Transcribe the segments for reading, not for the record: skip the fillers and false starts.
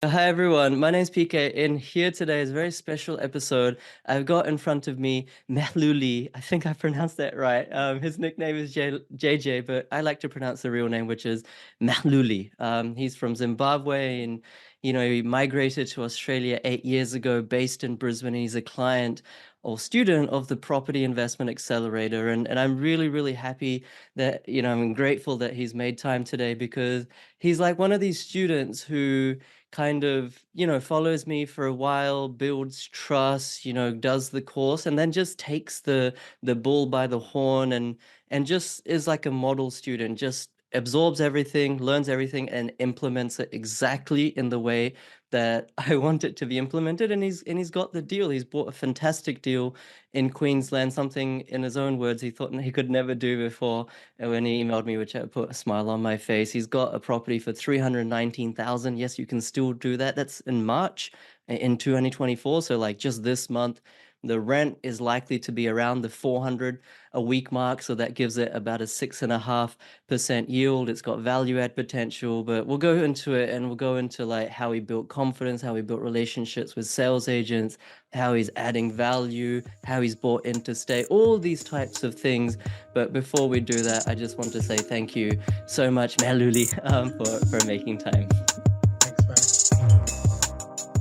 Hi everyone, my name's PK, and here today is a very special episode. I've got in front of me Mehluli. I think I pronounced that right. His nickname is JJ, but I like to pronounce the real name, which is Mehluli. He's from Zimbabwe, and he migrated to Australia 8 years ago, based in Brisbane. And he's a client or student of the Property Investment Accelerator, and I'm really, really happy that I'm grateful that he's made time today because he's like one of these students who kind of, follows me for a while, builds trust, does the course, and then just takes the bull by the horn and just is like a model student, just absorbs everything, learns everything, and implements it exactly in the way that I want it to be implemented. And he's got the deal. He's bought a fantastic deal in Queensland, something in his own words he thought he could never do before. And when he emailed me, which I put a smile on my face, he's got a property for 319,000. Yes, you can still do that. That's in March in 2024. So like just this month, the rent is likely to be around the 400 a week mark. So that gives it about a 6.5% yield. It's got value add potential, but we'll go into it and we'll go into like how he built confidence, how he built relationships with sales agents, how he's adding value, how he's bought into stay, all these types of things. But before we do that, I just want to say thank you so much, Mehluli, for making time. Thanks, man.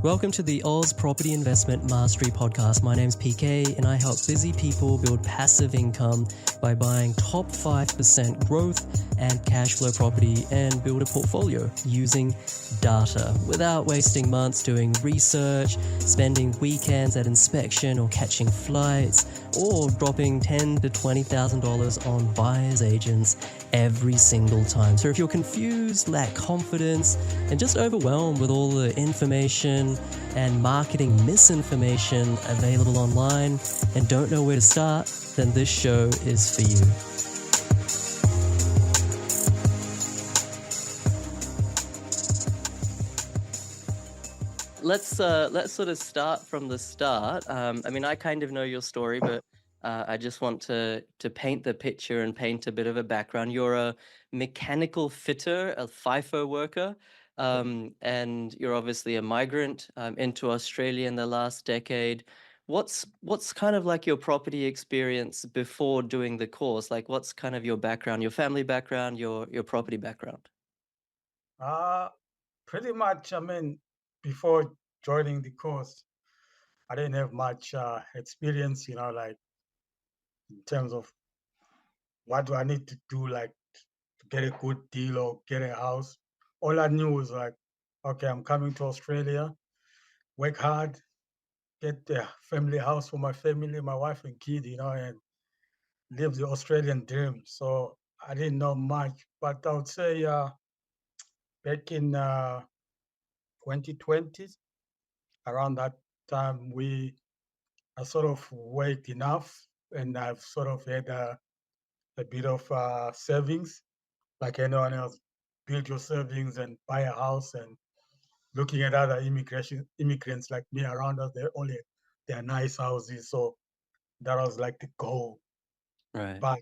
Welcome to the Oz Property Investment Mastery Podcast. My name's PK, and I help busy people build passive income by buying top 5% growth and cash flow property and build a portfolio using data without wasting months doing research, spending weekends at inspection or catching flights, or dropping $10,000 to $20,000 on buyer's agents every single time. So if you're confused, lack confidence, and just overwhelmed with all the information and marketing misinformation available online and don't know where to start, then this show is for you. Let's sort of start from the start. I mean, I kind of know your story, but I just want to paint the picture and paint a bit of a background. You're a mechanical fitter, a FIFO worker, and you're obviously a migrant into Australia in the last decade. What's kind of like your property experience before doing the course? Like, what's kind of your background, your family background, your property background? Uh, Pretty much, before joining the course, I didn't have much experience, like in terms of what do I need to do, like to get a good deal or get a house. All I knew was like, okay, I'm coming to Australia, work hard, get a family house for my family, my wife and kid, and live the Australian dream. So I didn't know much, but I would say back in 2020, around that time, I sort of worked enough, and I've sort of had a bit of savings, like anyone else. Build your savings and buy a house, and looking at other immigrants like me around us, they're nice houses. So that was like the goal. Right. But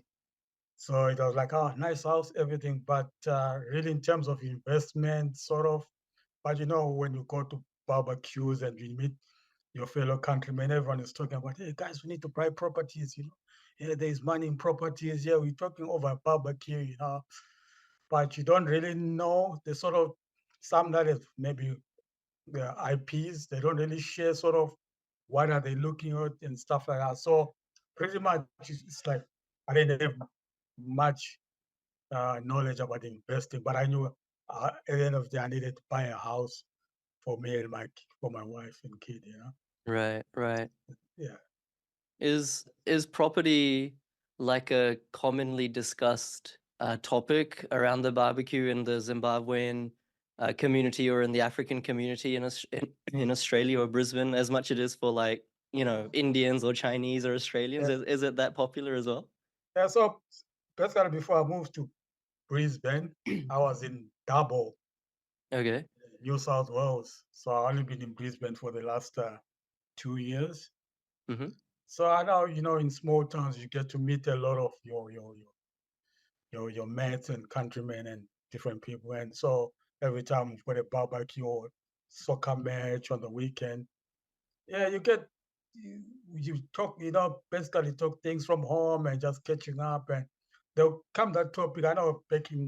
so it was like, oh, nice house, everything. But really, in terms of investment, sort of. But when you go to barbecues and you meet your fellow countrymen, everyone is talking about, hey guys, we need to buy properties. Yeah, there's money in properties. Yeah, we're talking over a barbecue. But you don't really know the sort of some that is maybe the IPs, they don't really share sort of what are they looking at and stuff like that. So pretty much it's like I didn't have much knowledge about investing, but I knew at the end of the day I needed to buy a house for me and for my wife and kid. Right, right. Yeah. Is property like a commonly discussed topic around the barbecue in the Zimbabwean community or in the African community in Australia or Brisbane as much it is for like, Indians or Chinese or Australians? Yeah. Is it that popular as well? Yeah. So basically before I moved to Brisbane, I was in Dubbo, Okay. New South Wales. So I only been in Brisbane for the last 2 years. Mm-hmm. So I know, in small towns you get to meet a lot of your mates and countrymen and different people. And so every time we've got a barbecue or soccer match on the weekend. Yeah, you get you talk, basically talk things from home and just catching up, and they'll come that topic. I know back in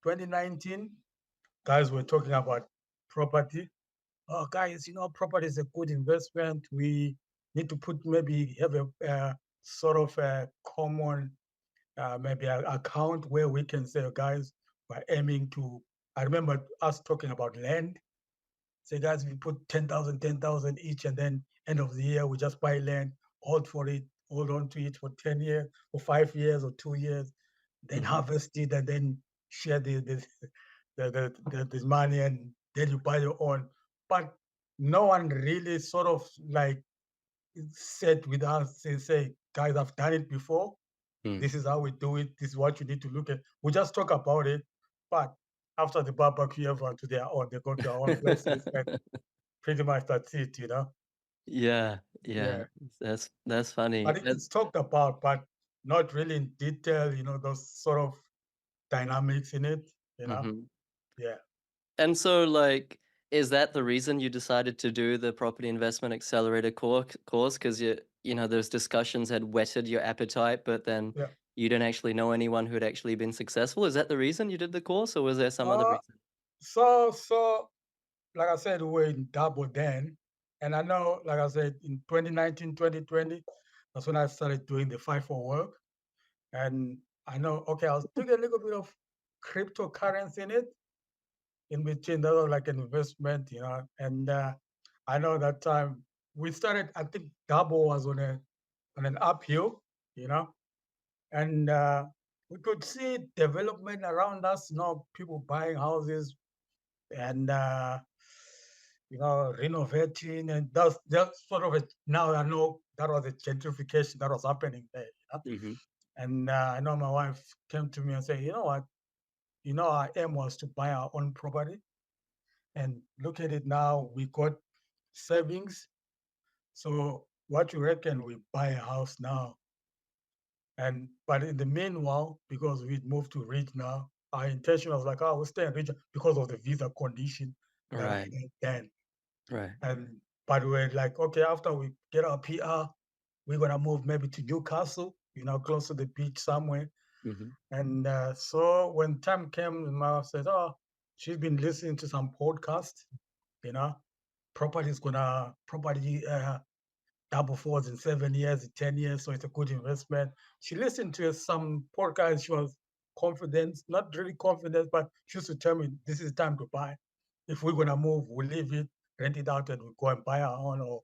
2019, guys were talking about property. Oh, guys, property is a good investment. We need to put maybe have a sort of a common maybe an account where we can say, "Oh, guys, we're aiming to. I remember us talking about land. Say, guys, we put 10,000, 10,000 each, and then end of the year, we just buy land, hold for it, hold on to it for 10 years, or 5 years, or 2 years, then Mhm. harvest it, and then share the money, and then you buy your own. But no one really sort of like said with us, say, guys, I've done it before. Mm. This is how we do it. This is what you need to look at. We just talk about it, but after the barbecue, everyone to their own. They go to their own places, and pretty much that's it. Yeah, yeah, Yeah. that's funny. But it's talked about, but not really in detail, those sort of dynamics in it. Mhm. Yeah. And so, like, is that the reason you decided to do the Property Investment Accelerator course? Because those discussions had whetted your appetite, but then Yeah. you didn't actually know anyone who had actually been successful. Is that the reason you did the course, or was there some other Uh, reason? so like I said, we were in double then. And I know, like I said, in 2019, 2020, that's when I started doing the FIFO work. And I know, okay, I was doing a little bit of cryptocurrency in between. That was like an investment. And I know that time we started, I think Dabo was on an uphill, you know, and we could see development around us, people buying houses and renovating, and that's sort of now I know that was a gentrification that was happening there. Mhm. And I know my wife came to me and said, you know what, our aim was to buy our own property, and look at it now, we got savings. So what you reckon we buy a house now? And but in the meanwhile, because we'd moved to regional, our intention was like, oh, we'll stay in region because of the visa condition that I Right, had then. right. And but we're like, okay, after we get our PR, we're gonna move maybe to Newcastle, close to the beach somewhere. Mhm. And so when time came, my wife said, "Oh, she's been listening to some podcast, you know, property double fours in 7 years, in 10 years, so it's a good investment." She listened to some podcast. She was confident, not really confident, but she used to tell me, "This is time to buy. If we're gonna move, we leave it, rent it out, and we go and buy our own or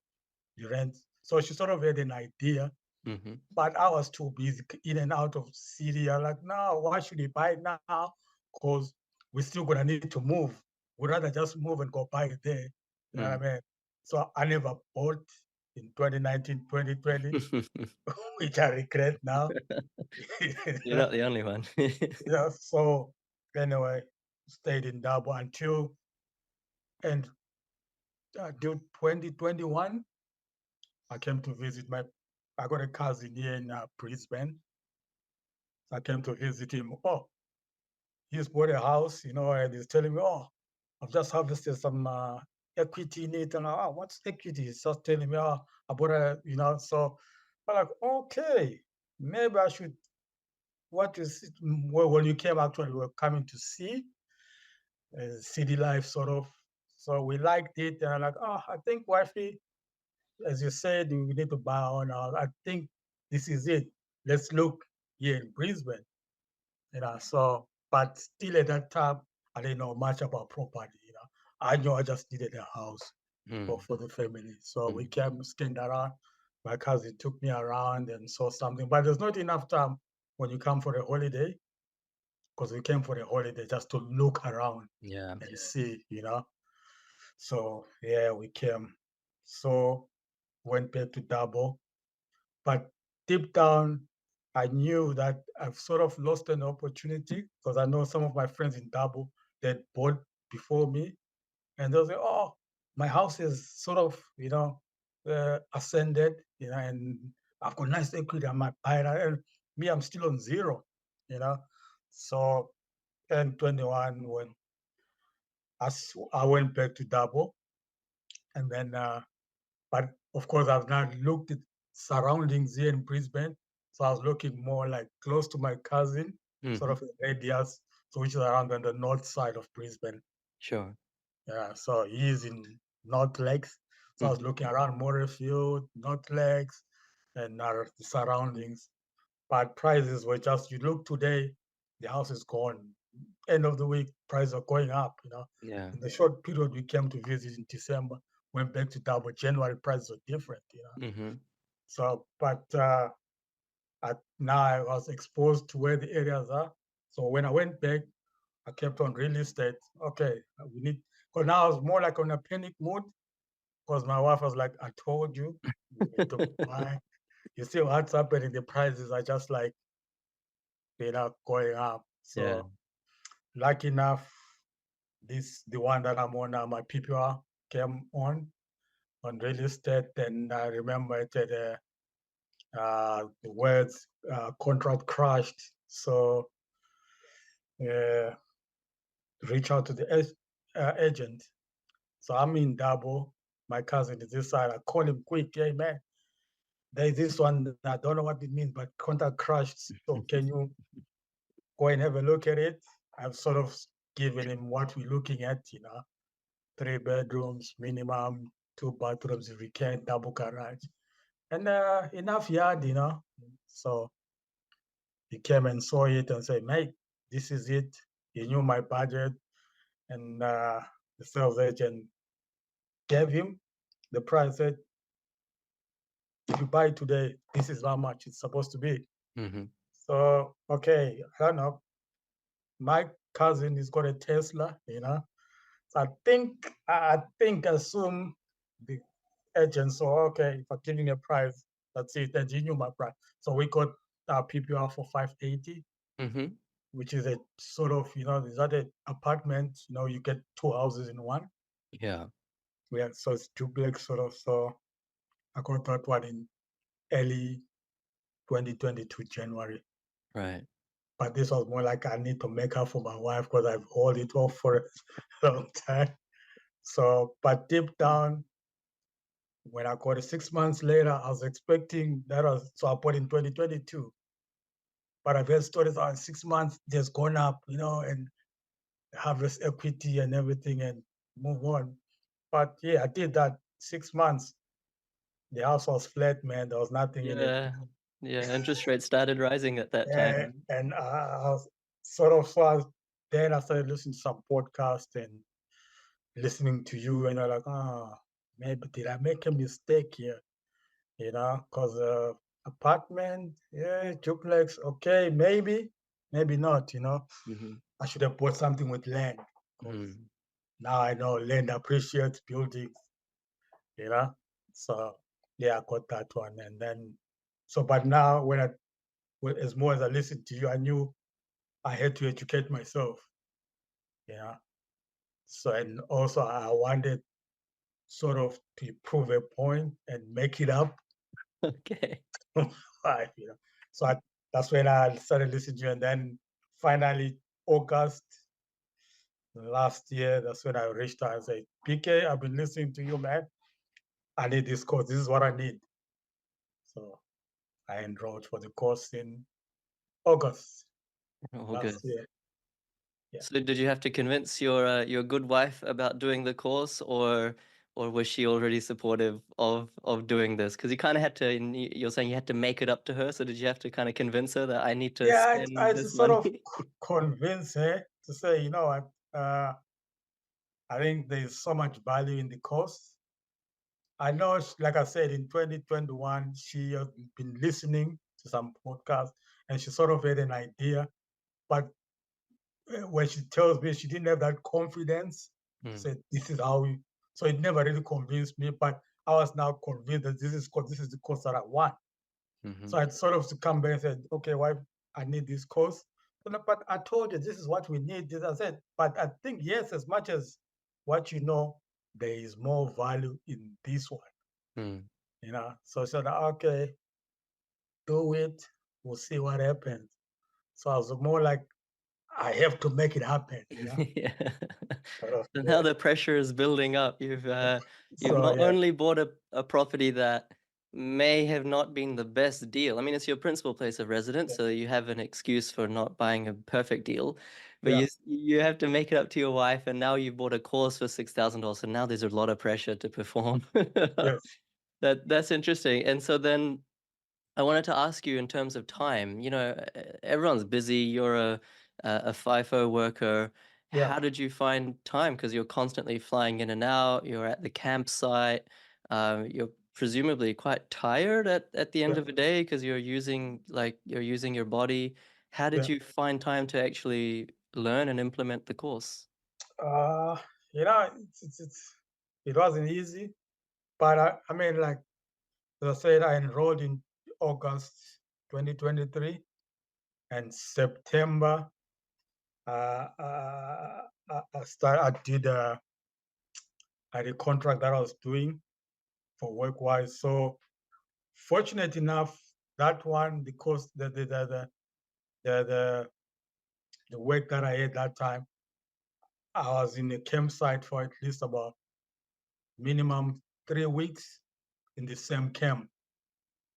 the rent." So she sort of had an idea, Mhm. but I was too busy in and out of city. I'm like, no, why should we buy it now? Because we're still gonna need to move. We'd rather just move and go buy it there. You know what Mm. I mean? So I never bought in 2019, 2020, which I regret now. You're not the only one. Yeah, so anyway, stayed in Dabo until and till 2021. I came to visit I got a cousin here in Brisbane. I came to visit him. Oh, he's bought a house, and he's telling me, "Oh, I've just harvested some equity in it." And what's equity? He's just telling me, "Oh, I bought So I'm like, okay, maybe I should. What is it? Well, when you came, actually, we were coming to see city life, sort of. So we liked it, and I'm like, oh, I think, wifey, as you said, we need to buy on. I think this is it. Let's look here in Brisbane. So, but still at that time, I didn't know much about property. I knew I just needed a house for, Mm, for the family. So we mm. came, skinned around. My cousin took me around and saw something, but there's not enough time when you come for a holiday, because we came for a holiday just to look around Yeah. and see. So yeah, we came. So went back to Dabo, but deep down, I knew that I've sort of lost an opportunity, because I know some of my friends in Dabo that bought before me, and they'll say, "Oh, my house is sort of, ascended, and I've got nice equity. I might buy it." And me, I'm still on zero. So, in 21, when I went back to Dabo, And then, but of course, I've now looked at surroundings here in Brisbane. So I was looking more like close to my cousin, sort Mhm. of a radius, so which is around on the north side of Brisbane. Sure. Yeah, so he's in North Lakes. So I was Mhm. looking around Morayfield, North Lakes, and the surroundings. But prices were just, you look today, the house is gone. End of the week, prices are going up, Yeah. In the short period we came to visit in December, went back to double. January prices are different. Mhm. So, but now I was exposed to where the areas are. So when I went back, I kept on real estate. Okay, we need, because now I was more like on a panic mood because my wife was like, I told you, you need to buy. You see what's happening, the prices are just like, going up. Yeah. So lucky enough, the one that I'm on now, my PPOR came on real estate, and I remember it had the words contract crashed. So uh, reach out to the agent. So I'm in Dabo. My cousin is this side. I call him quick. Hey man, there's this one. I don't know what it means, but contract crashed. So can you go and have a look at it? I've sort of given him what we're looking at. 3 bedrooms minimum, 2 bathrooms if we can, double garage, and enough yard. So he came and saw it and said, mate, this is it. He knew my budget, and the sales agent gave him the price. Said, if you buy today, this is how much it's supposed to be. Mhm. So okay, I don't know. My cousin has got a Tesla. So I think assume the agent. So okay, if I'm giving a price, that's it. And he knew my price. So we got our PPR for 580, Mhm. which is a sort of, is that an apartment? You get two houses in one. Yeah. Yeah, so it's duplex sort of. So I got that one in early 2022 January. Right. But this was more like I need to make up for my wife because I've held it off for a long time. So, but deep down, when I got it 6 months later, I was expecting that was so I put in 2022. But I've heard stories on 6 months, just gone up, and harvest equity and everything and move on. But yeah, I did that 6 months. The house was flat, man. There was nothing in it. Yeah. Yeah, interest rates started rising at that time. And I was sort of so then I started listening to some podcast and listening to you, and I'm like, oh, maybe did I make a mistake here? Because apartment, yeah, duplex, okay, maybe not. Mhm. I should have bought something with land because Mhm. now I know land appreciates buildings, you know. So yeah, I got that one, and then but now as more as I listened to you, I knew I had to educate myself, yeah. So and also I wanted sort of to prove a point and make it up. Okay. Right, So that's when I started listening to you, and then finally August last year, that's when I reached out and said, PK, I've been listening to you, man. I need this course. This is what I need. So I enrolled for the course in August last August. year. Yeah. So did you have to convince your good wife about doing the course, or was she already supportive of doing this? Because you kind of had to, and you're saying you had to make it up to her. So did you have to kind of convince her that I need to Yeah, I spend to this sort of money? convince her to say, what, I think there's so much value in the course. I know, like I said, in 2021, she has been listening to some podcasts and she sort of had an idea. But when she tells me she didn't have that confidence to Mm, say, this is how we, so it never really convinced me. But I was now convinced that this is the course that I want. mhm, So I sort of to come back and said, okay, wife, I need this course. But I told you this is what we need. This I said, but I think yes, as much as what there is more value in this one. mm, So I said, okay, do it. We'll see what happens. So I was more like, I have to make it happen, you know? Yeah. Sort of, So now yeah. the pressure is building up. You've So, not yeah, only bought a property that may have not been the best deal. I mean, it's your principal place of residence, yeah, so you have an excuse for not buying a perfect deal. But yeah, you have to make it up to your wife, and now you bought a course for $6,000. So now there's a lot of pressure to perform. yes, That's interesting. And so then I wanted to ask you in terms of time, everyone's busy. You're a FIFO worker. yeah, How did you find time? Because you're constantly flying in and out. You're at the campsite. You're presumably quite tired at the end yeah, of the day because you're using your body. How did yeah. you find time to actually learn and implement the course? Uh, you know, it wasn't easy, but I mean, like as I said, I enrolled in August 2023, and September, I did I had a contract that I was doing for work-wise. So fortunate enough, that one, because the, the, the work that I had that time, I was in a campsite for at least about minimum 3 weeks in the same camp.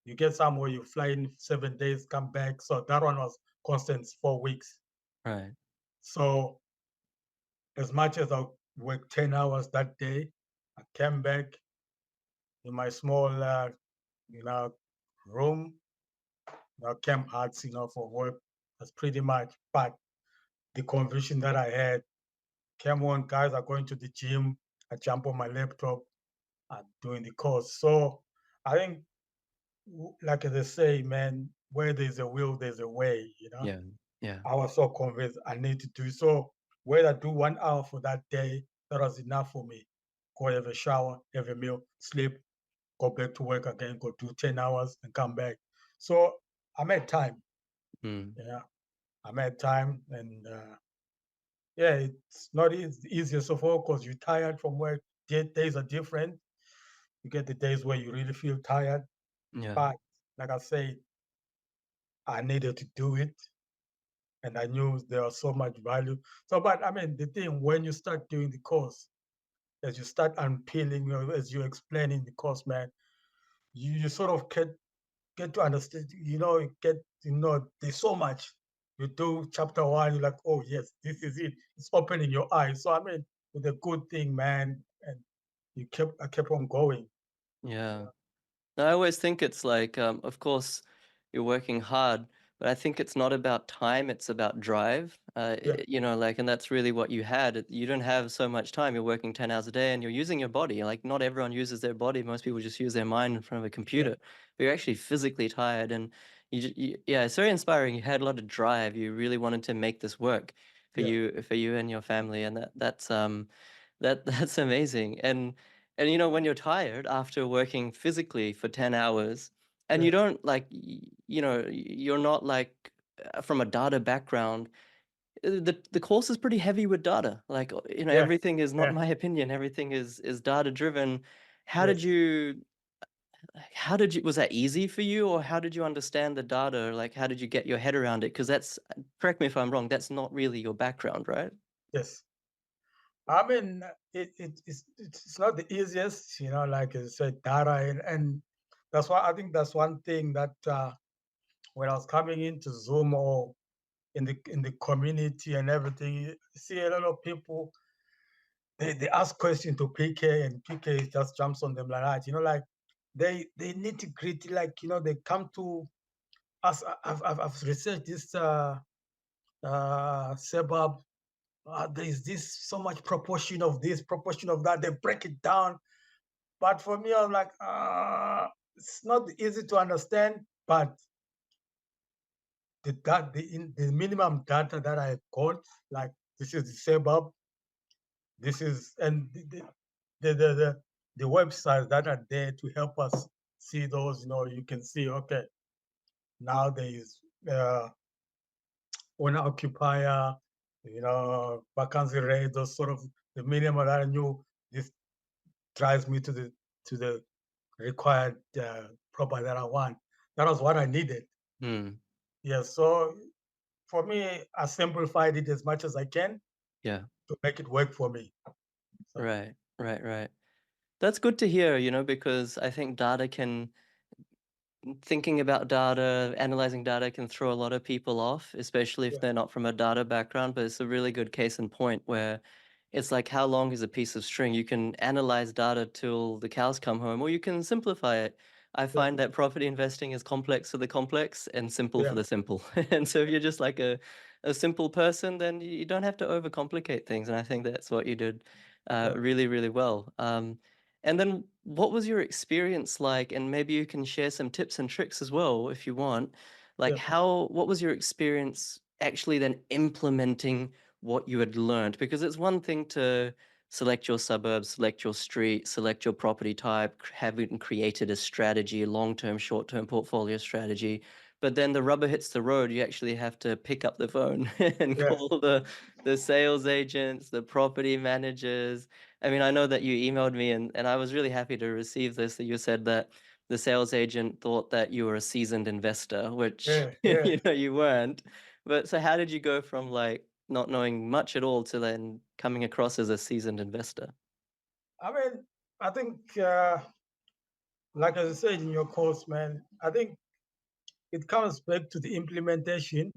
You get somewhere, you fly in 7 days, come back. So that one was constant 4 weeks. Right. So as much as I worked 10 hours that day, I came back in my small, you know, room, camp huts, for work. That's pretty much. But the conviction that I had came on, guys are going to the gym. I jump on my laptop, I'm doing the course. So I think, like they say, man, where there's a will, there's a way. Yeah. Yeah. I was so convinced I need to do so. Whether I do 1 hour for that day, that was enough for me. Go have a shower, have a meal, sleep, go back to work again, go do 10 hours and come back. So I made time. Mm. Yeah, I made time. And yeah, it's not easiest of all because you're tired from work. Days are different. You get the days where you really feel tired. Yeah. But like I said, I needed to do it. And I knew there was so much value. So, but I mean, the thing, when you start doing the course, as you start unpeeling, as you're explaining the course, man, you sort of get to understand, there's so much. You do chapter one, you're like, oh, yes, this is it. It's opening your eyes. So, I mean, it's a good thing, man. And I kept on going. Yeah. I always think it's like, of course, you're working hard, but I think it's not about time, it's about drive. Yeah, And that's really what you had. You don't have so much time. You're working 10 hours a day and you're using your body. Like, not everyone uses their body. Most people just use their mind in front of a yeah, computer. But you're actually physically tired. And yeah, it's very inspiring. You had a lot of drive. You really wanted to make this work yeah, for you and your family. And that's amazing. And when you're tired after working physically for 10 hours and you yeah, don't like, you're not like from a data background, the course is pretty heavy with data. Like, yeah, everything is not yeah, my opinion. Everything is data driven. How did yes. you, was that easy for you or how did you understand the data? Like, how did you get your head around it? Because correct me if I'm wrong, that's not really your background, right? Yes. I mean, it's not the easiest, like I said, data, and that's why I think that's one thing that when I was coming into Zoom or in the community and everything, you see a lot of people they ask questions to PK and PK just jumps on them like that, like they nitty gritty, like they come to us. I've researched this suburb. There's this so much proportion of this, proportion of that. They break it down. But for me, I'm like, it's not easy to understand, but the minimum data that I got, like this is the suburb, this is and the websites that are there to help us see those, you can see, okay, now there is owner occupier, vacancy rate, those sort of the minimum that I knew. This drives me to the required proper that I want. That was what I needed. Hmm. Yeah. So for me, I simplified it as much as I can Yeah. to make it work for me. So Right. Right. Right. That's good to hear, because I think thinking about data, analyzing data can throw a lot of people off, especially if yeah, they're not from a data background. But it's a really good case in point where it's like how long is a piece of string? You can analyze data till the cows come home, or you can simplify it. I yeah, find that property investing is complex for the complex and simple for yeah, the simple. And so if you're just like a simple person, then you don't have to overcomplicate things. And I think that's what you did yeah, really, really well. And then what was your experience like? And maybe you can share some tips and tricks as well if you want. Like yeah, what was your experience actually then implementing what you had learned? Because it's one thing to select your suburbs, select your street, select your property type, having created a strategy, long-term, short-term portfolio strategy. But then the rubber hits the road, you actually have to pick up the phone and yes, call the sales agents, the property managers. I mean, I know that you emailed me and I was really happy to receive this, that you said that the sales agent thought that you were a seasoned investor, which yeah, yeah. you weren't. But so how did you go from like not knowing much at all to then coming across as a seasoned investor? I mean, I think, like as I said in your course, man, I think it comes back to the implementation.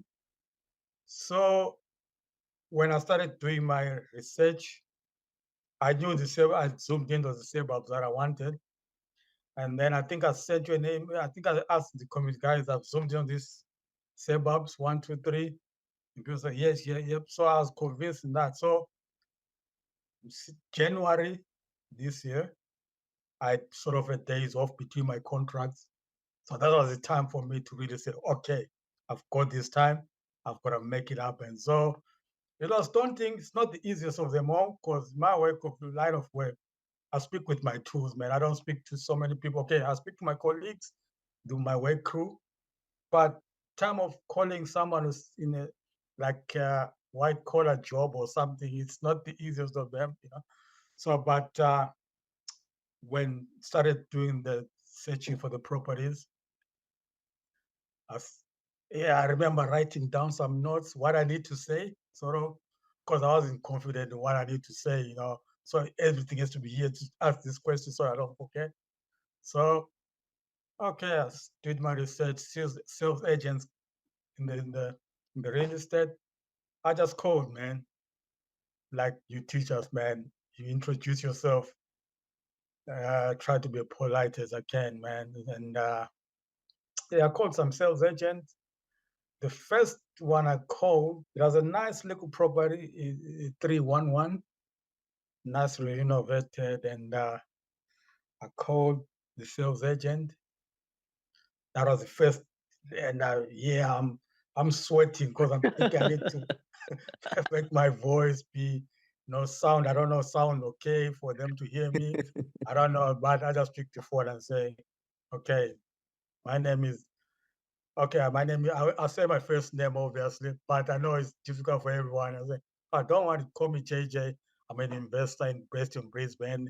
So when I started doing my research, I knew I zoomed into the suburbs that I wanted. And then I think I sent you a name. I think I asked the community guys, I've zoomed in on these suburbs, one, two, three. And people said, yes, yeah, yep. So I was convinced in that. So January this year, I sort of had days off between my contracts. So that was the time for me to really say, okay, I've got this time. I've got to make it happen. So it was daunting. It's not the easiest of them all because my work of the line of work, I speak with my tools, man. I don't speak to so many people. Okay, I speak to my colleagues, do my work crew, but time of calling someone who's in a like white collar job or something, it's not the easiest of them. So, but when started doing the searching for the properties, I s yeah, I remember writing down some notes, what I need to say, sort of, because I wasn't confident in what I need to say. So everything has to be here to ask this question so I don't forget. So, okay, did my research, sales agents in the real estate. I just called, man, like you teach us, man. You introduce yourself, try to be polite as I can, man. And yeah, I called some sales agents. The first one I called, it was a nice little property, 311, nicely renovated. And I called the sales agent. That was the first. And yeah, I'm sweating because I'm thinking I need to make my voice be, sound. I don't know, sound okay for them to hear me. I don't know, but I just pick the phone and say, okay, my name is Okay, my name. I'll say my first name obviously, but I know it's difficult for everyone. I say, I don't want to call me JJ. I'm an investor based in Brisbane.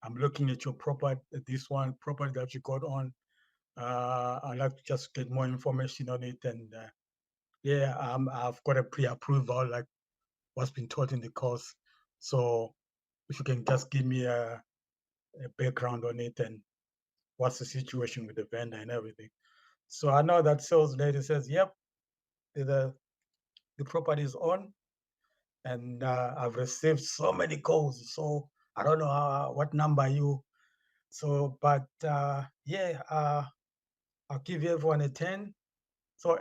I'm looking at your property, this one property that you got on. I'd like to just get more information on it, and yeah, I've got a pre-approval, like what's been taught in the course. So if you can just give me a background on it and what's the situation with the vendor and everything. So I know that sales lady says, "Yep, the the property is on, and I've received so many calls. So I don't know what number you. So, but yeah, I'll give everyone a 10. So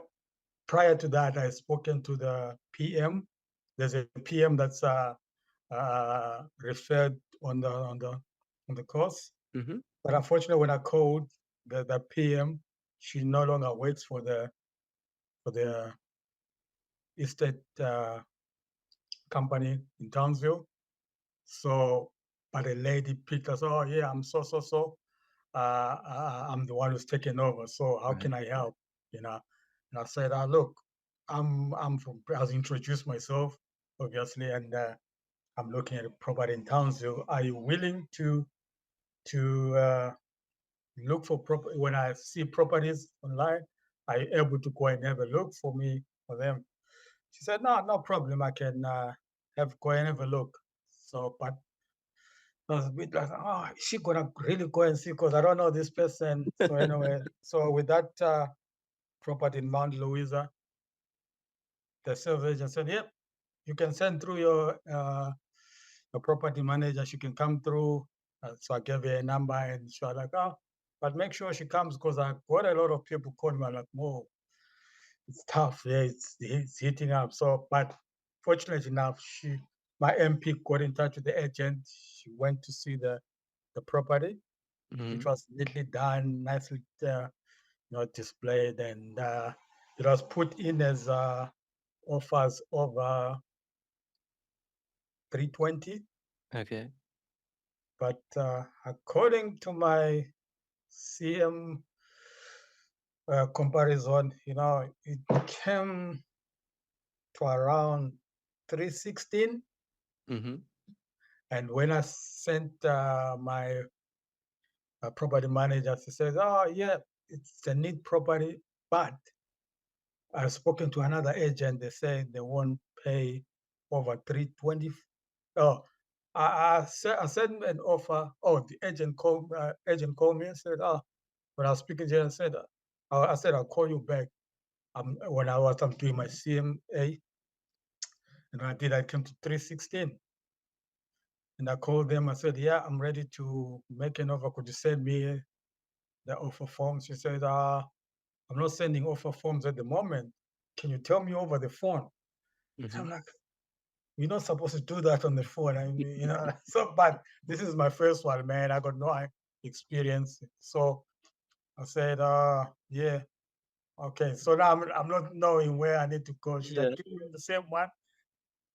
prior to that, I spoken to the PM. There's a PM that's referred on the course. Hmm. But unfortunately, when I called the PM, she no longer works for the estate company in Townsville. So, but a lady picked us. Oh yeah, I'm so. I'm the one who's taking over. So how can Right. I help? You know, and I said, look, I'm from. I was introduced myself, obviously, and I'm looking at a property in Townsville. Are you willing to look for property when I see properties online? Are you able to go and have a look for me for them? She said, "No, no problem. I can have go and have a look." So, but I was a bit like, "Oh, is she gonna really go and see? Because I don't know this person." So anyway, so with that property in Mount Louisa, the sales agent said, "Yep, you can send through your property manager. She can come through." So I gave her a number, and she was like, "Oh, but make sure she comes because I got a lot of people calling me." I'm like, "Whoa, it's tough. Yeah, it's heating up." So, but fortunately enough, my MP got in touch with the agent. She went to see the property, which Mhm. was neatly done, nicely, displayed, and it was put in as offers over 320. Okay. But according to my CM comparison, it came to around 316. Mhm. And when I sent my property manager, she says, "Oh, yeah, it's a neat property, but I've spoken to another agent. They say they won't pay over 320." Oh, I sent an offer. Oh, the agent called me and said, "Oh," when I was speaking to her, I said, I said, "I'll call you back." When I'm doing my CMA, and I came to 316. And I called them. I said, "Yeah, I'm ready to make an offer. Could you send me the offer forms?" She said, "I'm not sending offer forms at the moment. Can you tell me over the phone?" And I'm Mhm. like, "We're not supposed to do that on the phone." I mean, so, but this is my first one, man. I got no experience. So I said, yeah, okay. So now I'm not knowing where I need to go. Should I Yeah. keep doing the same one?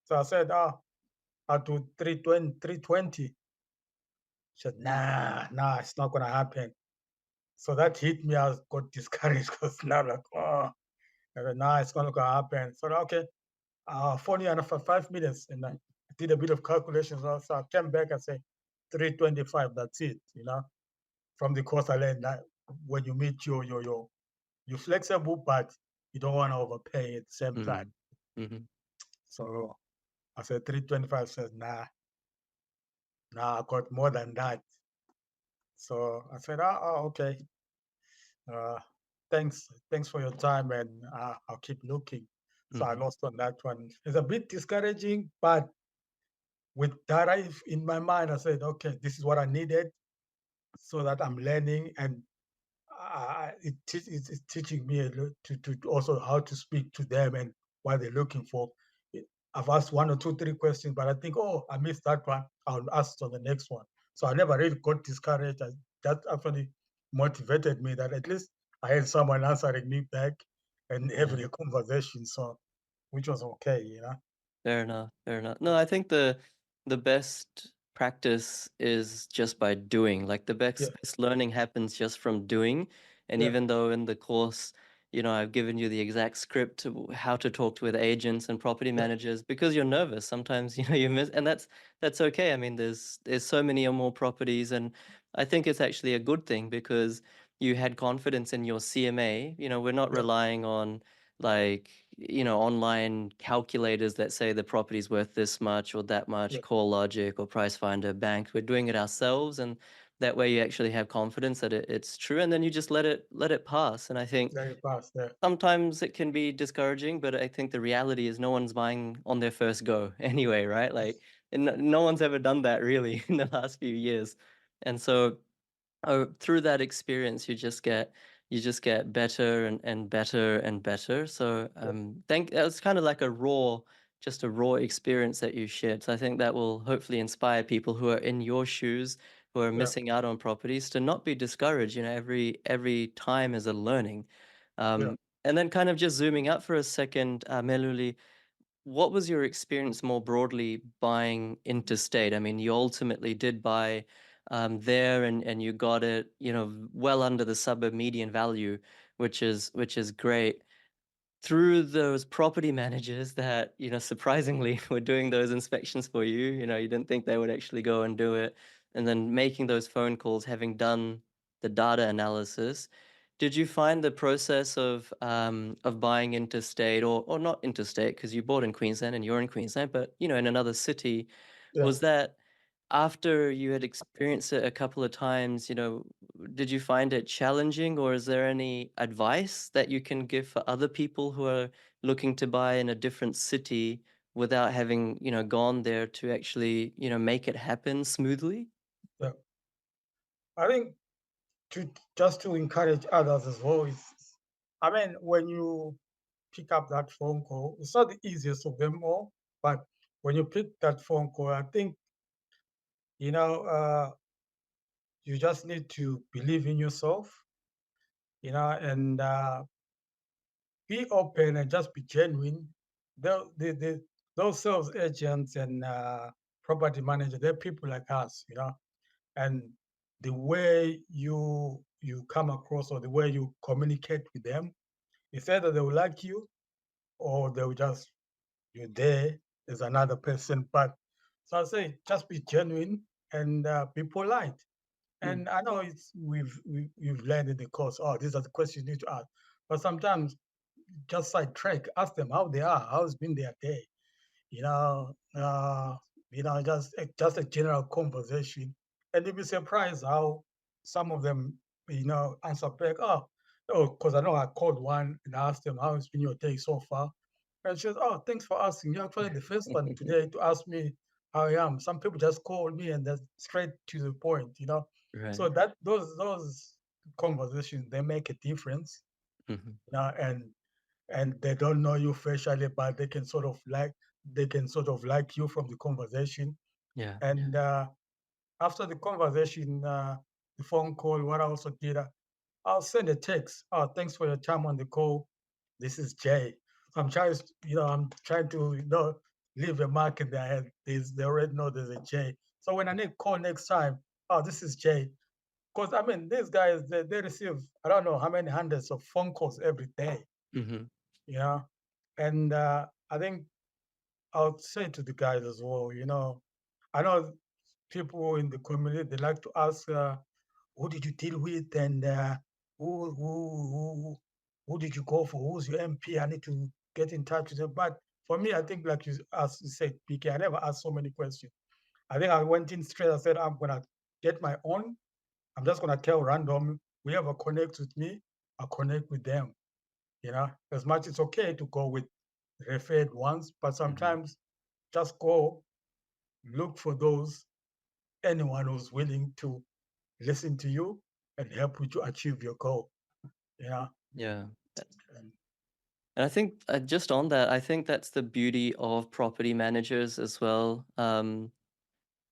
So I said, I'll do 320. She said, "Nah, nah, it's not gonna happen." So that hit me. I got discouraged because now like, oh, I said, "Nah, it's not gonna happen." So okay, phone you for 5 minutes, and I did a bit of calculations. So I came back and say 325. That's it. From the course I learned that when you meet you're flexible, but you don't want to overpay at the same time. Mhm. Mhm. So I said 325. Says nah, nah, I got more than that. So I said, okay. Uh, thanks for your time, and I'll keep looking. So I Mhm. lost on that one. It's a bit discouraging, but with that in my mind, I said, okay, this is what I needed so that I'm learning, and it's teaching me a lot to also how to speak to them and what they're looking for. I've asked one or two, three questions, but I think, oh, I missed that one. I'll ask on the next one. So I never really got discouraged. That actually motivated me that at least I had someone answering me back and having Yeah. a conversation. So which was okay. Fair enough, fair enough. No, I think the best practice is just by doing. Like the Yeah, best learning happens just from doing. And yeah, even though in the course, I've given you the exact script to how to talk with agents and property yeah, managers because you're nervous. Sometimes, you miss, and that's okay. I mean, there's so many or more properties, and I think it's actually a good thing because you had confidence in your CMA. We're not yeah, relying on like online calculators that say the property's worth this much or that much, yeah. CoreLogic or Price Finder Bank. We're doing it ourselves, and that way you actually have confidence that it's true, and then you just let it pass. And I think There you pass there. sometimes it can be discouraging, but I think the reality is no one's buying on their first go anyway, right? Like, Yes. and no one's ever done that really in the last few years. And so through that experience you just get better and better and better. So Yeah, thank that was kind of like a raw experience that you shared. So I think that will hopefully inspire people who are in your shoes, who are yeah, missing out on properties, to not be discouraged. Every time is a learning. yeah. And then kind of just zooming out for a second, Meluli, what was your experience more broadly buying interstate? I mean, you ultimately did buy there, and you got it, well under the suburb median value, which is great. Through those property managers that, surprisingly were doing those inspections for you, you didn't think they would actually go and do it, and then making those phone calls, having done the data analysis, Did you find the process of buying interstate or not interstate because you bought in Queensland and you're in Queensland, but in another city, Yeah, was that after you had experienced it a couple of times, did you find it challenging, or is there any advice that you can give for other people who are looking to buy in a different city without having, gone there to actually, make it happen smoothly? yeah. I think to just to encourage others as well is, I mean, when you pick up that phone call, it's not the easiest of them all, but when you pick that phone call, I think, you know, you just need to believe in yourself, and be open and just be genuine. Those sales agents and property managers, they're people like us, and the way you come across or the way you communicate with them, it's either they will like you or they will just you're there as another person. But so I say just be genuine and be polite. Mm. And I know we've learned in the course, oh, these are the questions you need to ask. But sometimes just sidetrack, ask them how they are, how's been their day, you know, uh, just a general conversation, and you'll be surprised how some of them, answer back. Oh, because I know I called one and asked them how it's been your day so far, and she says, "Oh, thanks for asking. You're actually the first one today to ask me how I am. Some people just call me and they're straight to the point. So Right. that those conversations they make a difference, Hmm. and they don't know you facially, but they can sort of like you from the conversation. Yeah. And after the conversation, the phone call, what I also did, I'll send a text. Oh, thanks for your time on the call. This is Jay. I'm trying to, leave a mark in their head. They already know there's a Jay. So when I need call next time, oh, this is Jay. Because I mean, these guys, they receive, I don't know how many hundreds of phone calls every day, Hmm. you know. And I think I'll say to the guys as well, I know people in the community, they like to ask, who did you deal with, and who, who, who, who did you go for? Who's your MP? I need to get in touch with them. But for me, I think, like as you said, PK, I never asked so many questions. I think I went in straight. I said, I'm going to get my own. I'm just going to tell random, whoever connects with me, I'll connect with them. As much it's okay to go with referred ones, but Hmm. sometimes just go look for anyone who's willing to listen to you and help you to achieve your goal. Yeah. Yeah. And And I think just on that, I think that's the beauty of property managers as well.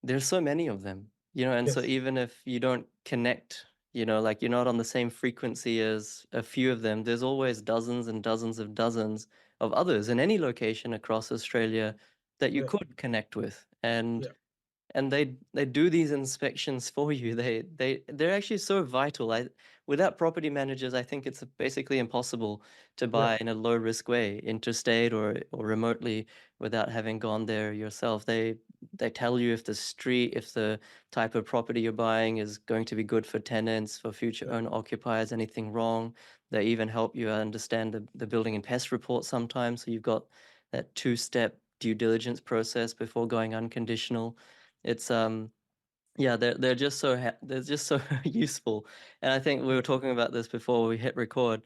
There's so many of them, and so yes, even if you don't connect, like you're not on the same frequency as a few of them, there's always dozens and dozens of others in any location across Australia that you yeah, could connect with. And yeah, they do these inspections for you. They're actually so vital. Without property managers, I think it's basically impossible to yeah, buy in a low risk way, interstate or remotely, without having gone there yourself. They tell you if the type of property you're buying is going to be good for tenants, for future yeah, owner occupiers, anything wrong. They even help you understand the building and pest report sometimes. So you've got that two-step due diligence process before going unconditional. It's yeah, they're just so useful. And I think we yeah, were talking about this before we hit record.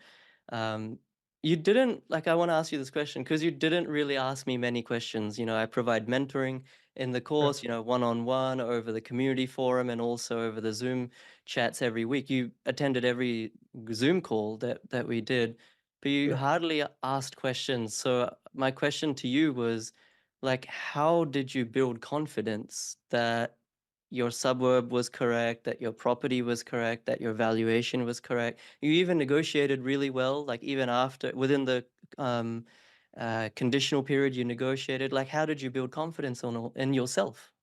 Um, you didn't like I want to ask you this question because you didn't really ask me many questions. I provide mentoring in the yeah, course, one-on-one over the community forum and also over the Zoom chats every week. You attended every Zoom call that we did, but you yeah. hardly asked questions. So my question to you was like, how did you build confidence that your suburb was correct, that your property was correct, that your valuation was correct? You even negotiated really well, like even after, within the um, conditional period you negotiated. Like, how did you build confidence in yourself?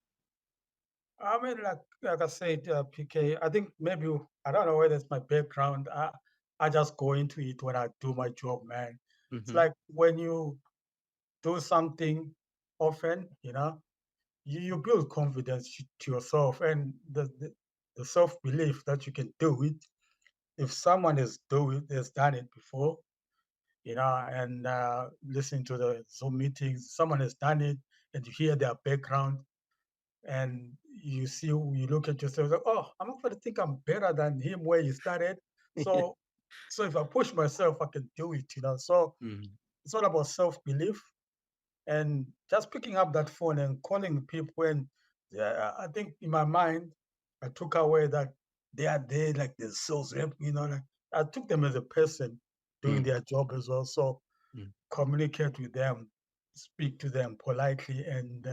I mean, like I said, PK, I think maybe I don't know whether it's my background. I just go into it when I do my job, man. It's Hmm. like when you do something often, you build confidence to yourself, and the self belief that you can do it. if someone has done it before, and listen to the Zoom meetings, someone has done it, and you hear their background, and you look at yourself like, oh, I'm not going to think I'm better than him where he started. Yeah. So, so if I push myself, I can do it. So Mm, it's all about self belief and just picking up that phone and calling people. And yeah, I think in my mind, I took away that they are there like the sales rep. Like I took them as a person doing mm, their job as well. So mm, communicate with them, speak to them politely, and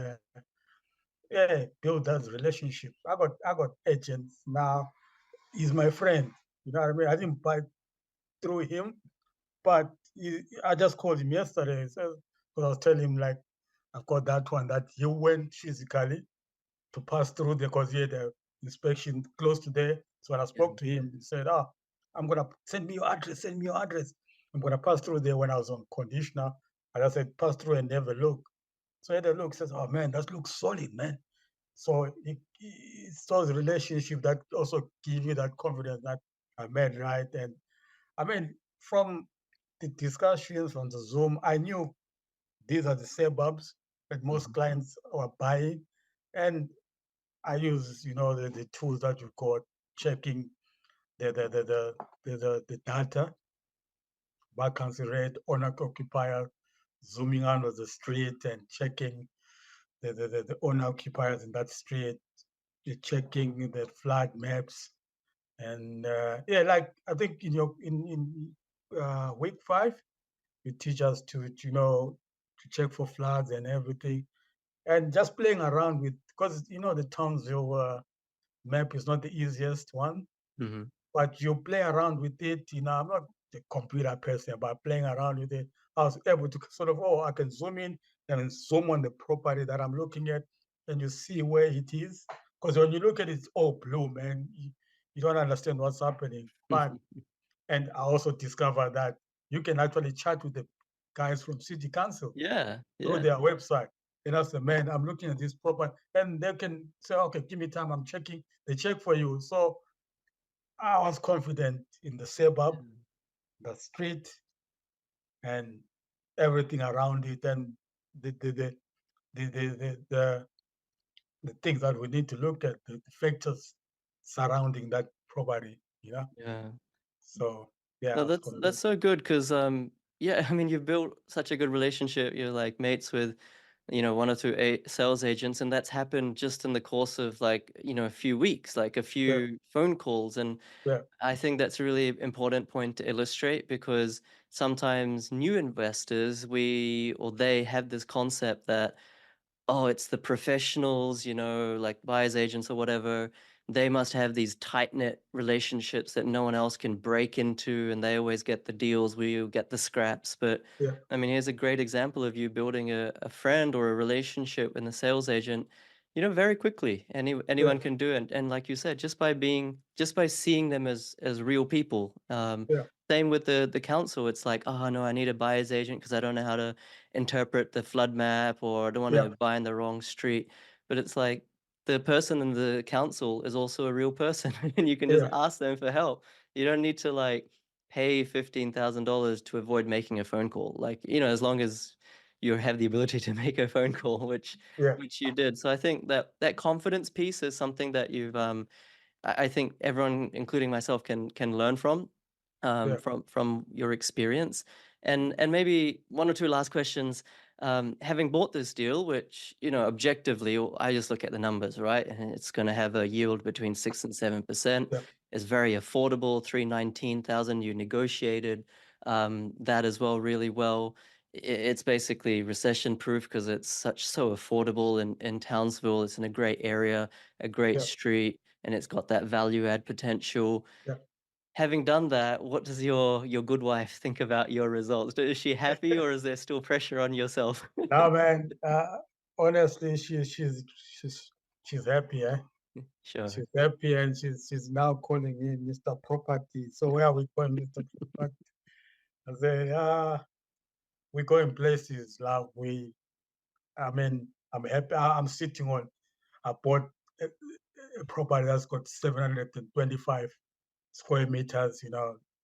yeah, build that relationship. I got agents now. He's my friend. You know what I mean? I didn't buy through him, but I just called him yesterday. So, because I was telling him like I've got that one that he went physically to pass through there because he had a inspection close to there. So when I yeah, spoke to him, he said, "Ah, I'm gonna send me your address. Send me your address. I'm gonna pass through there." When I was on conditioner, and I said, "Pass through and have a look." So he had a look. Says, "Oh man, that looks solid, man." So it's those relationship that also give you that confidence that I made right. And I mean, from the discussions on the Zoom, I knew these are the suburbs that most mhm, clients are buying. And I use, the tools that you got, checking the data, vacancy rate, owner occupier, zooming out of the street and checking the owner occupiers in that street, you're checking the flood maps. And yeah, like I think in week 5, you teach us to check for floods and everything, and just playing around with because the Townsville map is not the easiest one, mhm, but you play around with it. I'm not a computer person, but playing around with it, I was able to sort of, I can zoom in and zoom on the property that I'm looking at, and you see where it is. Because when you look at it, it's all blue, man. You don't understand what's happening. And I also discovered that you can actually chat with the guys from city council yeah, through yeah, their website. And I said, man, I'm looking at this property. And they can say, okay, give me time. I'm checking. They check for you. So I was confident in the suburb, yeah, the street, and everything around it, and the the the the the, the, the, the things that we need to look at, the factors surrounding that property. yeah. So yeah, I No, was that's confident. so good because yeah, I mean you've built such a good relationship. You're like mates with, one or two sales agents, and that's happened just in the course of like, a few weeks, like a Yeah, few phone calls. And yeah, I think that's a really important point to illustrate because sometimes new investors, they have this concept that, oh, it's the professionals, like buyer's agents or whatever. They must have these tight-knit relationships that no one else can break into, and they always get the deals, we get the scraps. But yeah, I mean, here's a great example of you building a friend or a relationship with a sales agent, very quickly. yeah, Anyone can do it. And like you said, just by seeing them as real people. yeah, Same with the council. It's like, oh no, I need a buyer's agent because I don't know how to interpret the flood map or I don't want yeah, to buy in the wrong street. But it's like the person in the council is also a real person and you can just yeah, ask them for help. You don't need to like pay $15,000 to avoid making a phone call. Like, as long as you have the ability to make a phone call, yeah, which you did. So I think that confidence piece is something that I think everyone, including myself, can learn yeah, from your experience. And maybe one or two last questions. Having bought this deal, which, objectively, I just look at the numbers, right? And it's going to have a yield between 6 and 7%. yeah, It's very affordable, 319,000. You negotiated that as well really well. It's basically recession proof because it's so affordable in Townsville. It's in a great area, a great yeah, street, and it's got that value add potential. yeah. Having done that, what does your good wife think about your results? Is she happy or is there still pressure on yourself? Now, man, honestly, she's she's happy, eh? Sure. She's happy, and she's now calling me Mr. Property. So where are we going, Mr. Property? I say, we're going places. Like I mean, I'm happy. I'm sitting on. I bought a property that's got 725. square meters.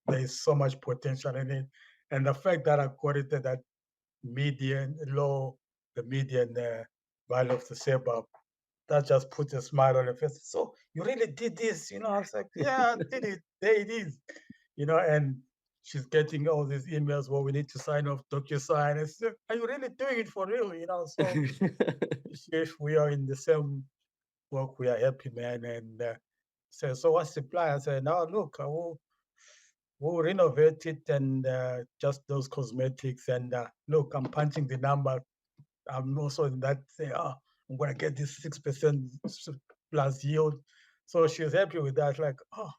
There is so much potential in it, and the fact that I got it at that median low, the median value of the suburb, that just puts a smile on your face. So you really did this, I was like, yeah, I did it. There it is, and she's getting all these emails. Well, we need to sign off DocuSign. I said, are you really doing it for real? So if we are in the same work, we are happy, man. And so what's the plan? I said, no, look, we'll renovate it and just those cosmetics. And look, I'm punching the number. I'm also in that say, oh, I'm gonna get this 6% plus yield. So she's happy with that. Like, oh,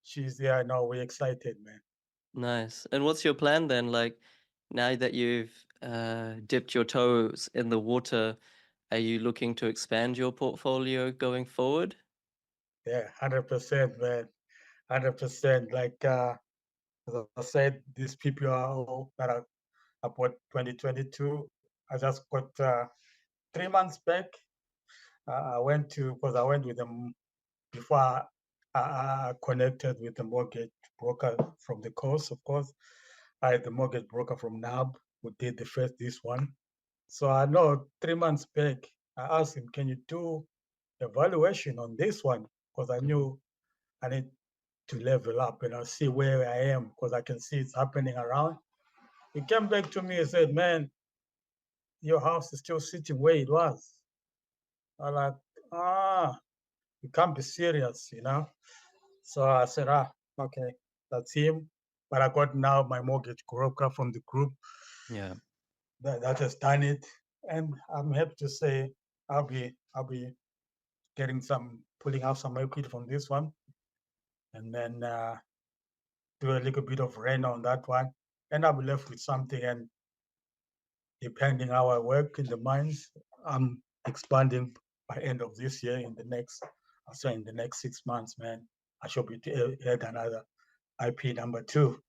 she's yeah, no, we're excited, man. Nice. And what's your plan then? Like, now that you've dipped your toes in the water, are you looking to expand your portfolio going forward? Yeah, 100%, man. 100%. Like as I said, this PPOR that I bought 2022, I just got 3 months back. I went to because I went with them before I connected with the mortgage broker from the coast, of course. I had the mortgage broker from NAB who did this one. So I know 3 months back, I asked him, can you do a valuation on this one? Because I Mhm. knew I need to level up and I see where I am because I can see it's happening around. He came back to me and said, man, your house is still sitting where it was. I'm like, ah, you can't be serious. So I said, okay, that's him. But I got now my mortgage broker from the group Yeah. that has done it. And I'm happy to say I'll be getting pulling out some equity from this one and then do a little bit of rent on that one. And I'll be left with something. And depending how I work in the mines, I'm expanding by end of this year I'll say in the next 6 months, man, I should be at another IP number two.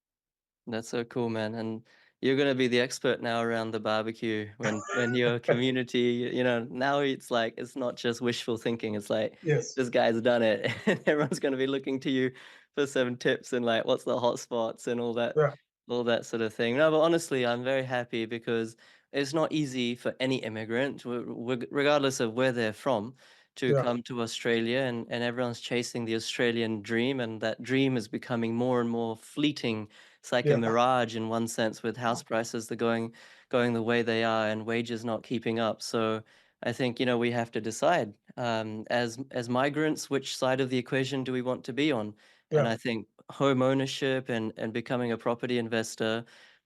That's so cool, man. And you're gonna be the expert now around the barbecue when your community, now it's like it's not just wishful thinking. It's like Yes. this guy's done it, and everyone's gonna be looking to you for some tips and like what's the hot spots and Yeah. all that sort of thing. No, but honestly, I'm very happy because it's not easy for any immigrant, regardless of where they're from, to Yeah. come to Australia, and everyone's chasing the Australian dream, and that dream is becoming more and more fleeting. It's like a Yeah. mirage in one sense, with house prices that going the way they are and wages not keeping up. So I think, we have to decide, as migrants, which side of the equation do we want to be on? And Yeah. I think home ownership and becoming a property investor,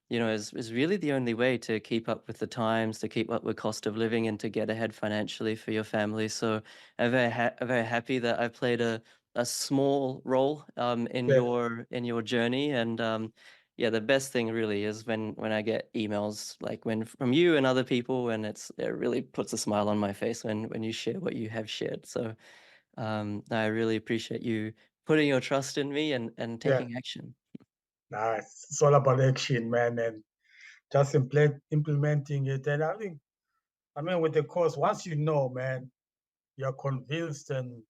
is really the only way to keep up with the times, to keep up with cost of living, and to get ahead financially for your family. So I'm very happy that I've played a small role Yeah. in your journey. And yeah, the best thing really is when I get emails like when from you and other people, and it really puts a smile on my face when you share what you have shared. So I really appreciate you putting your trust in me and Yeah. taking action. Nice. It's all about action, man, and just implementing it. And I mean, with the course, once you know, man, you're convinced, and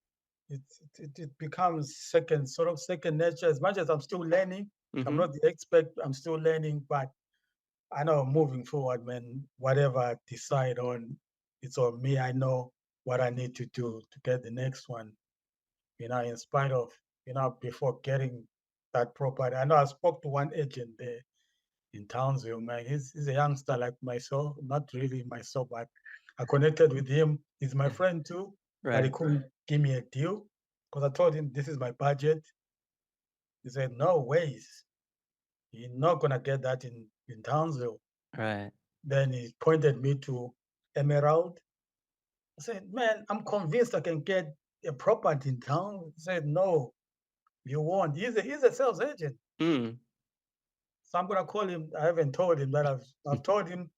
it becomes sort of second nature. As much as I'm still learning, I'm Hmm. not the expert. I'm still learning, but I know moving forward, man, whatever I decide on, it's on me. I know what I need to do to get the next one. In spite of before getting that property. I know I spoke to one agent there in Townsville, man. He's a youngster like myself, not really myself, but I connected with him. He's my friend too, but he Right, couldn't give me a deal because I told him this is my budget. He said, no ways. You're not gonna get that in Townsville. right. Then he pointed me to Emerald. I said, man, I'm convinced I can get a property in town. He said, no, you won't. He's a sales agent. Mm. So I'm gonna call him. I haven't told him that I've told him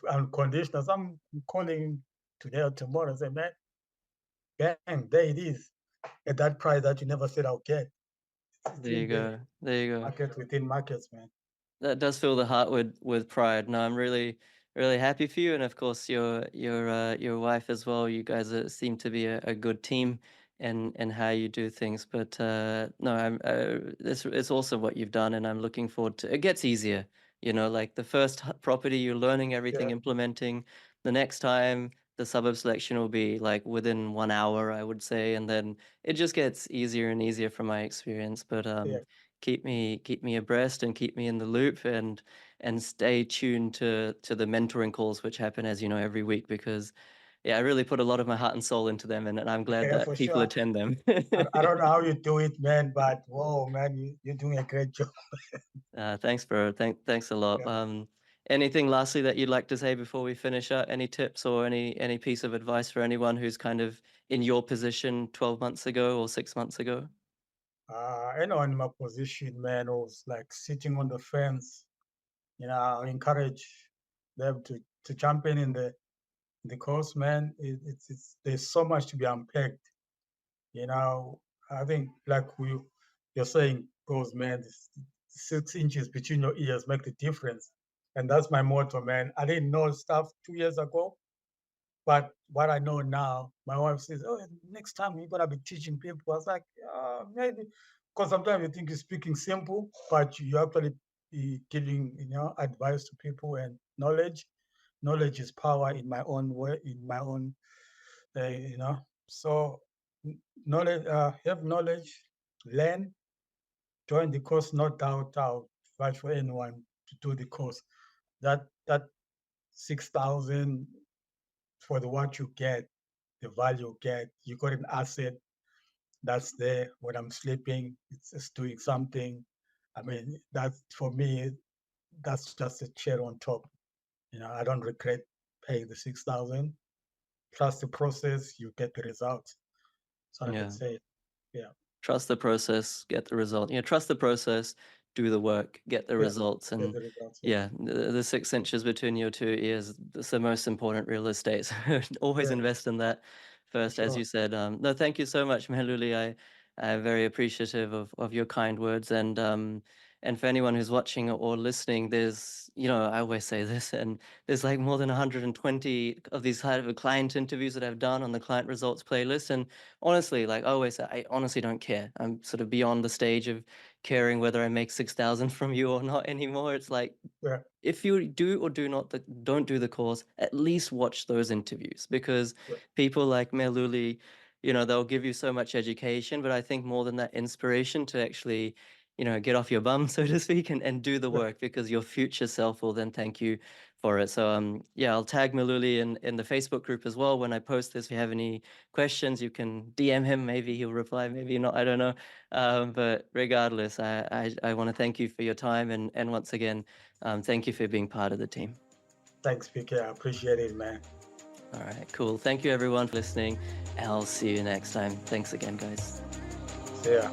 I'm conditional. So I'm calling him today or tomorrow and say, man, bang, there it is. At that price that you never said I'll get. It's There in you there. go. There you go. Market within markets, man. That does fill the heart with pride. No, I'm really happy for you, and of course your wife as well. You guys seem to be a good team and how you do things. But no, it's also what you've done, and I'm looking forward to. It gets easier, like the first property, you're learning everything, Yeah, implementing. The next time, the suburb selection will be like within 1 hour, I would say, and then it just gets easier and easier from my experience. But yeah. keep me abreast and keep me in the loop, and stay tuned to the mentoring calls which happen, as you know, every week, because yeah, I really put a lot of my heart and soul into them, and I'm glad Yeah, that for people sure. attend them. I don't know how you do it, man, but whoa, man, you're doing a great job. Thanks, bro. Thanks a lot. Yeah. Anything lastly that you'd like to say before we finish up? Any tips or any piece of advice for anyone who's kind of in your position 12 months ago or 6 months ago? Anyone in my position, man, who's like sitting on the fence, I encourage them to jump in the course, man. It's there's so much to be unpacked. You know, I think like you're saying goes, man, 6 inches between your ears make the difference. And that's my motto, man. I didn't know stuff 2 years ago, but what I know now, my wife says, "Oh, next time you're gonna be teaching people." I was like, maybe, because sometimes you think you're speaking simple, but you actually be giving, advice to people and knowledge. Knowledge is power in my own way, in my own, So knowledge, have knowledge, learn, join the course. No doubt, I'll fight for anyone to do the course. That 6,000 for the what you get, the value you get. You got an asset that's there when I'm sleeping. It's doing something. I mean, that's for me. That's just a cherry on top. I don't regret paying the 6,000. Trust the process, you get the results. So I can Yeah. say, yeah, Trust the process, get the result. Trust the process, do the work, get the yeah, results. get And the results. Yeah, yeah, the 6 inches between your two ears, that's the most important real estate. So always yeah, invest in that for first, as sure. you said. No, thank you so much, Mehluli. I'm very appreciative of your kind words. And for anyone who's watching or listening, I always say this, and there's like more than 120 of these kind of client interviews that I've done on the client results playlist. And honestly, like I always say, I honestly don't care. I'm sort of beyond the stage of caring whether I make 6,000 from you or not anymore. It's like, Yeah, if you do or do not don't do the course, at least watch those interviews, because yeah, people like Mehluli, they'll give you so much education, but I think more than that, inspiration to actually, get off your bum, so to speak, and do the yeah. work, because your future self will then thank you for it. So yeah, I'll tag Mehluli in the Facebook group as well when I post this. If you have any questions, you can DM him. Maybe he'll reply, maybe not. I don't know. But regardless, I want to thank you for your time, and once again, thank you for being part of the team. Thanks, PK. I appreciate it, man. All right, cool. Thank you everyone for listening. I'll see you next time. Thanks again, guys. See ya.